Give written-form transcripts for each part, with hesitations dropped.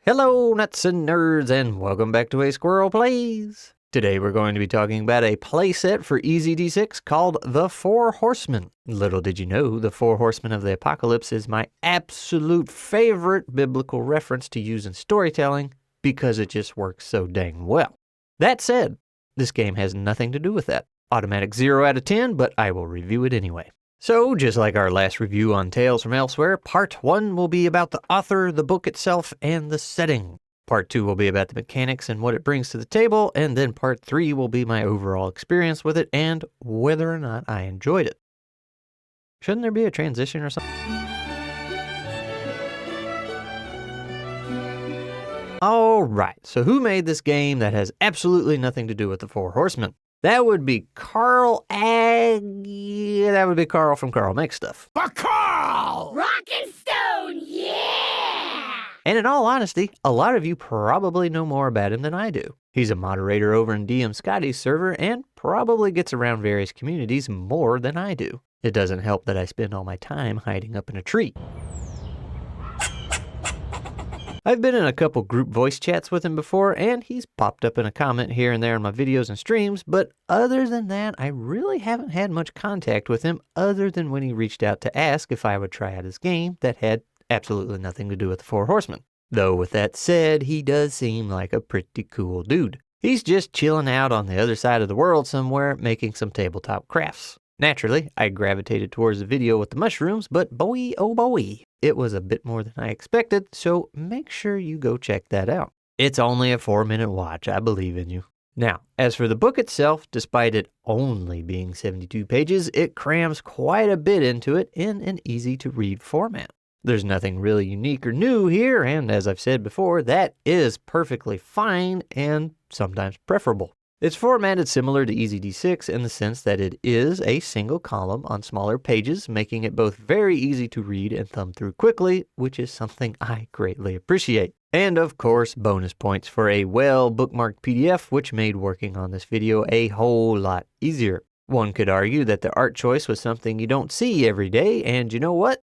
Hello, nuts and nerds, and welcome back to A Squirrel Plays. Today we're going to be talking about a playset for EZD6 called The Four Horsemen. Little did you know, The Four Horsemen of the Apocalypse is my absolute favorite biblical reference to use in storytelling because it just works so dang well. That said, this game has nothing to do with that. Automatic 0 out of 10, but I will review it anyway. So, just like our last review on Tales from Elsewhere, Part 1 will be about the author, the book itself, and the setting. Part 2 will be about the mechanics and what it brings to the table, and then Part 3 will be my overall experience with it and whether or not I enjoyed it. Shouldn't there be a transition or something? Alright, so who made this game that has absolutely nothing to do with the Four Horsemen? That would be Carl that would be Carl from Carl Makes Stuff. But Carl! Rock and Stone, yeah! And in all honesty, a lot of you probably know more about him than I do. He's a moderator over in DM Scotty's server and probably gets around various communities more than I do. It doesn't help that I spend all my time hiding up in a tree. I've been in a couple group voice chats with him before, and he's popped up in a comment here and there in my videos and streams, but other than that, I really haven't had much contact with him other than when he reached out to ask if I would try out his game that had absolutely nothing to do with the Four Horsemen. Though with that said, he does seem like a pretty cool dude. He's just chilling out on the other side of the world somewhere making some tabletop crafts. Naturally, I gravitated towards the video with the mushrooms, but boy, oh boy, it was a bit more than I expected, so make sure you go check that out. It's only a 4-minute watch, I believe in you. Now, as for the book itself, despite it only being 72 pages, it crams quite a bit into it in an easy-to-read format. There's nothing really unique or new here, and as I've said before, that is perfectly fine and sometimes preferable. It's formatted similar to EZD6 in the sense that it is a single column on smaller pages, making it both very easy to read and thumb through quickly, which is something I greatly appreciate. And of course, bonus points for a well-bookmarked PDF, which made working on this video a whole lot easier. One could argue that the art choice was something you don't see every day, and you know what?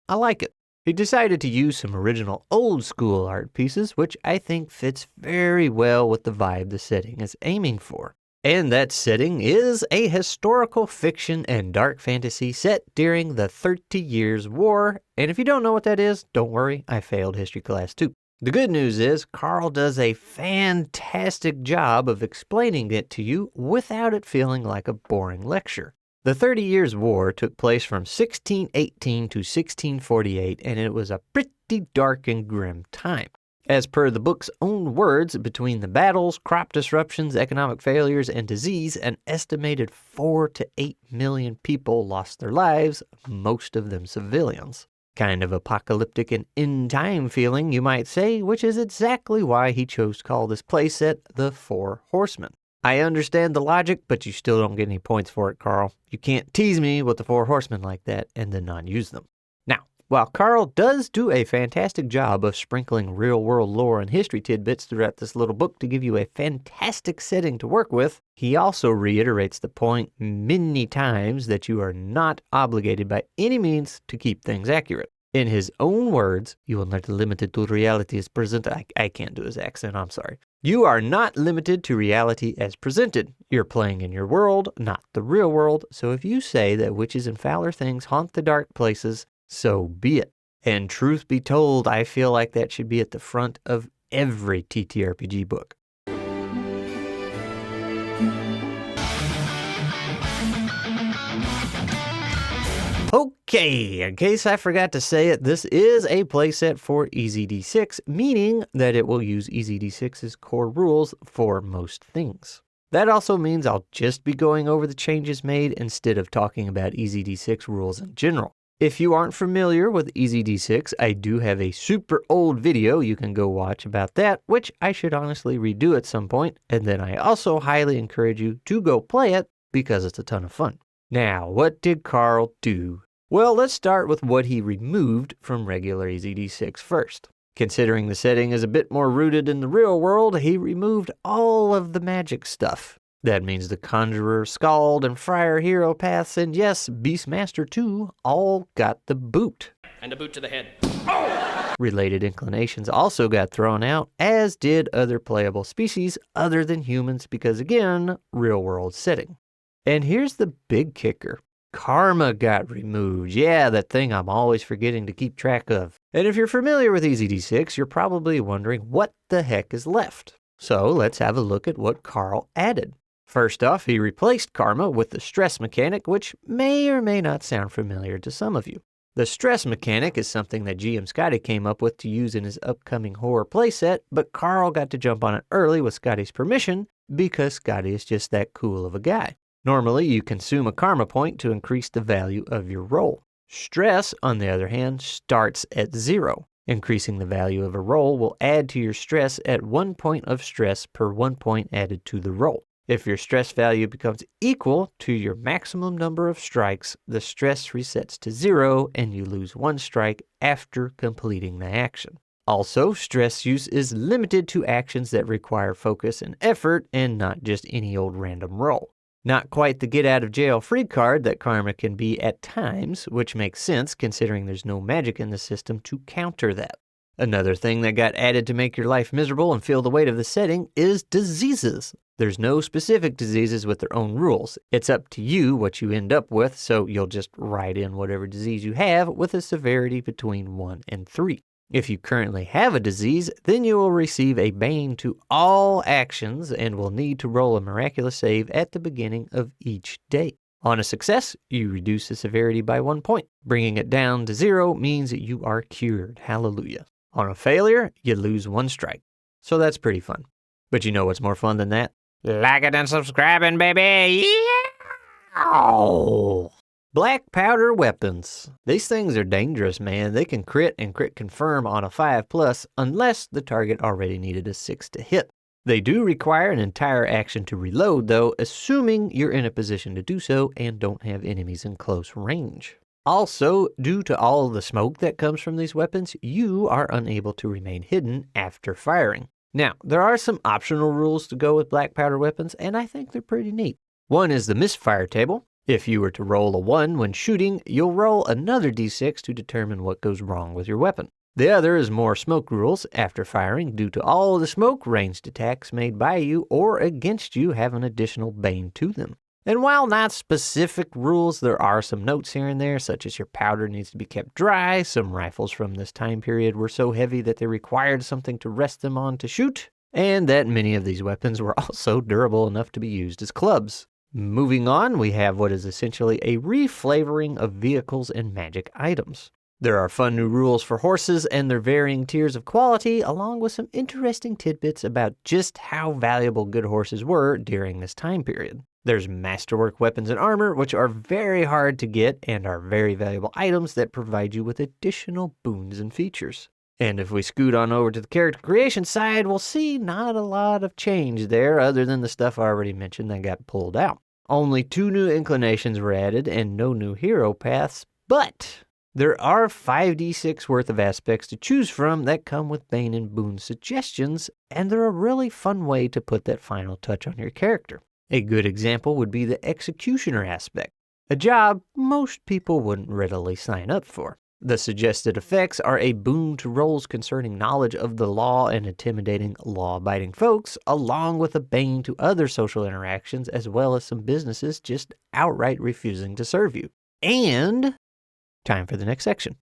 I like it. He decided to use some original old-school art pieces, which I think fits very well with the vibe the setting is aiming for. And that setting is a historical fiction and dark fantasy set during the 30 Years' War, and if you don't know what that is, don't worry, I failed history class too. The good news is, Carl does a fantastic job of explaining it to you without it feeling like a boring lecture. The 30 Years' War took place from 1618 to 1648, and it was a pretty dark and grim time. As per the book's own words, between the battles, crop disruptions, economic failures, and disease, an estimated 4 to 8 million people lost their lives, most of them civilians. Kind of apocalyptic and in-time feeling, you might say, which is exactly why he chose to call this playset The Four Horsemen. I understand the logic, but you still don't get any points for it, Carl. You can't tease me with the Four Horsemen like that and then not use them. Now, while Carl does do a fantastic job of sprinkling real-world lore and history tidbits throughout this little book to give you a fantastic setting to work with, he also reiterates the point many times that you are not obligated by any means to keep things accurate. In his own words, you are not limited to reality as presented. I can't do his accent, I'm sorry. You are not limited to reality as presented. You're playing in your world, not the real world, so if you say that witches and fouler things haunt the dark places, so be it. And truth be told, I feel like that should be at the front of every ttrpg book. Okay, in case I forgot to say it, this is a playset for EZD6, meaning that it will use EZD6's core rules for most things. That also means I'll just be going over the changes made instead of talking about EZD6 rules in general. If you aren't familiar with EZD6, I do have a super old video you can go watch about that, which I should honestly redo at some point, and then I also highly encourage you to go play it because it's a ton of fun. Now, what did Carl do? Well, let's start with what he removed from regular EZD6 first. Considering the setting is a bit more rooted in the real world, he removed all of the magic stuff. That means the Conjurer, Scald, and Friar hero paths, and yes, Beastmaster too, all got the boot. And a boot to the head. Oh! Related inclinations also got thrown out, as did other playable species other than humans because, again, real-world setting. And here's the big kicker. Karma got removed. Yeah, that thing I'm always forgetting to keep track of. And if you're familiar with EZD6, you're probably wondering what the heck is left. So let's have a look at what Carl added. First off, he replaced karma with the stress mechanic, which may or may not sound familiar to some of you. The stress mechanic is something that GM Scotty came up with to use in his upcoming horror playset, but Carl got to jump on it early with Scotty's permission because Scotty is just that cool of a guy. Normally, you consume a karma point to increase the value of your roll. Stress, on the other hand, starts at 0. Increasing the value of a roll will add to your stress at 1 point of stress per 1 point added to the roll. If your stress value becomes equal to your maximum number of strikes, the stress resets to 0 and you lose 1 strike after completing the action. Also, stress use is limited to actions that require focus and effort and not just any old random roll. Not quite the get out of jail free card that karma can be at times, which makes sense considering there's no magic in the system to counter that. Another thing that got added to make your life miserable and feel the weight of the setting is diseases. There's no specific diseases with their own rules. It's up to you what you end up with, so you'll just write in whatever disease you have with a severity between 1 and 3. If you currently have a disease, then you will receive a bane to all actions and will need to roll a miraculous save at the beginning of each day. On a success, you reduce the severity by 1 point. Bringing it down to 0 means that you are cured. Hallelujah. On a failure, you lose 1 strike. So that's pretty fun. But you know what's more fun than that? Like it and subscribing, baby! Yeah! Black powder weapons. These things are dangerous, man. They can crit and crit confirm on a 5+ unless the target already needed a 6 to hit. They do require an entire action to reload, though, assuming you're in a position to do so and don't have enemies in close range. Also, due to all of the smoke that comes from these weapons, you are unable to remain hidden after firing. Now, there are some optional rules to go with black powder weapons, and I think they're pretty neat. One is the misfire table. If you were to roll a 1 when shooting, you'll roll another d6 to determine what goes wrong with your weapon. The other is more smoke rules. After firing, due to all the smoke, ranged attacks made by you or against you have an additional bane to them. And while not specific rules, there are some notes here and there, such as your powder needs to be kept dry. Some rifles from this time period were so heavy that they required something to rest them on to shoot, and that many of these weapons were also durable enough to be used as clubs. Moving on, we have what is essentially a reflavoring of vehicles and magic items. There are fun new rules for horses and their varying tiers of quality, along with some interesting tidbits about just how valuable good horses were during this time period. There's masterwork weapons and armor, which are very hard to get and are very valuable items that provide you with additional boons and features. And if we scoot on over to the character creation side, we'll see not a lot of change there other than the stuff I already mentioned that got pulled out. Only 2 new inclinations were added and no new hero paths, but there are 5d6 worth of aspects to choose from that come with Bane and Boon suggestions, and they're a really fun way to put that final touch on your character. A good example would be the executioner aspect, a job most people wouldn't readily sign up for. The suggested effects are a boon to rolls concerning knowledge of the law and intimidating law-abiding folks, along with a bane to other social interactions, as well as some businesses just outright refusing to serve you. And time for the next section.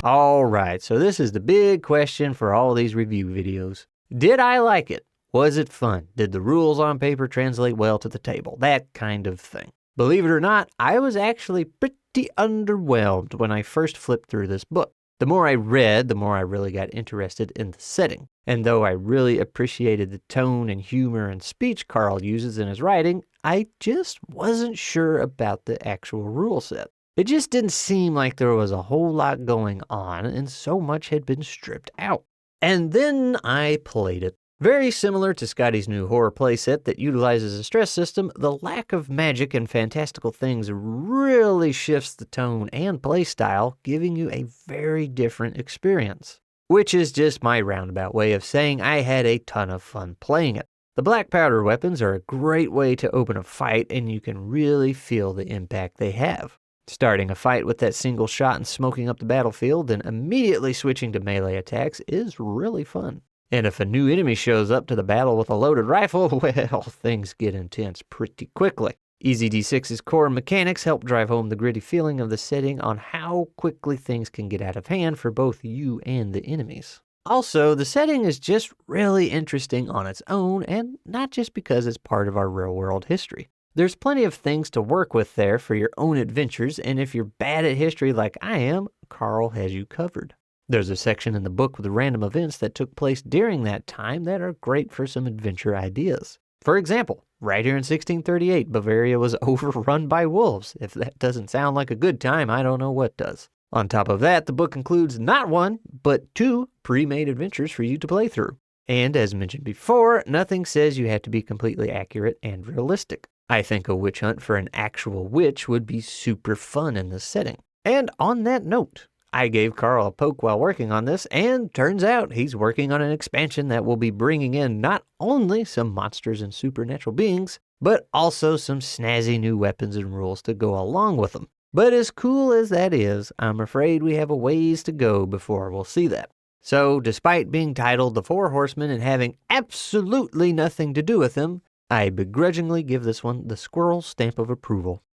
All right, so this is the big question for all these review videos. Did I like it? Was it fun? Did the rules on paper translate well to the table? That kind of thing. Believe it or not, I was actually pretty underwhelmed when I first flipped through this book. The more I read, the more I really got interested in the setting. And though I really appreciated the tone and humor and speech Carl uses in his writing, I just wasn't sure about the actual rule set. It just didn't seem like there was a whole lot going on and so much had been stripped out. And then I played it. Very similar to Scotty's new horror playset that utilizes a stress system, the lack of magic and fantastical things really shifts the tone and play style, giving you a very different experience. Which is just my roundabout way of saying I had a ton of fun playing it. The black powder weapons are a great way to open a fight and you can really feel the impact they have. Starting a fight with that single shot and smoking up the battlefield and immediately switching to melee attacks is really fun. And if a new enemy shows up to the battle with a loaded rifle, well, things get intense pretty quickly. EZD6's core mechanics help drive home the gritty feeling of the setting on how quickly things can get out of hand for both you and the enemies. Also, the setting is just really interesting on its own, and not just because it's part of our real-world history. There's plenty of things to work with there for your own adventures, and if you're bad at history like I am, Carl has you covered. There's a section in the book with random events that took place during that time that are great for some adventure ideas. For example, right here in 1638, Bavaria was overrun by wolves. If that doesn't sound like a good time, I don't know what does. On top of that, the book includes not one, but 2 pre-made adventures for you to play through. And as mentioned before, nothing says you have to be completely accurate and realistic. I think a witch hunt for an actual witch would be super fun in this setting. And on that note, I gave Carl a poke while working on this, and turns out he's working on an expansion that will be bringing in not only some monsters and supernatural beings, but also some snazzy new weapons and rules to go along with them. But as cool as that is, I'm afraid we have a ways to go before we'll see that. So, despite being titled The Four Horsemen and having absolutely nothing to do with them, I begrudgingly give this one the Squirrel stamp of approval.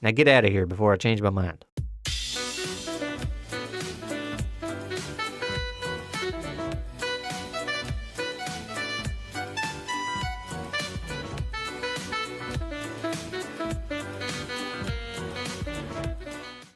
Now get out of here before I change my mind.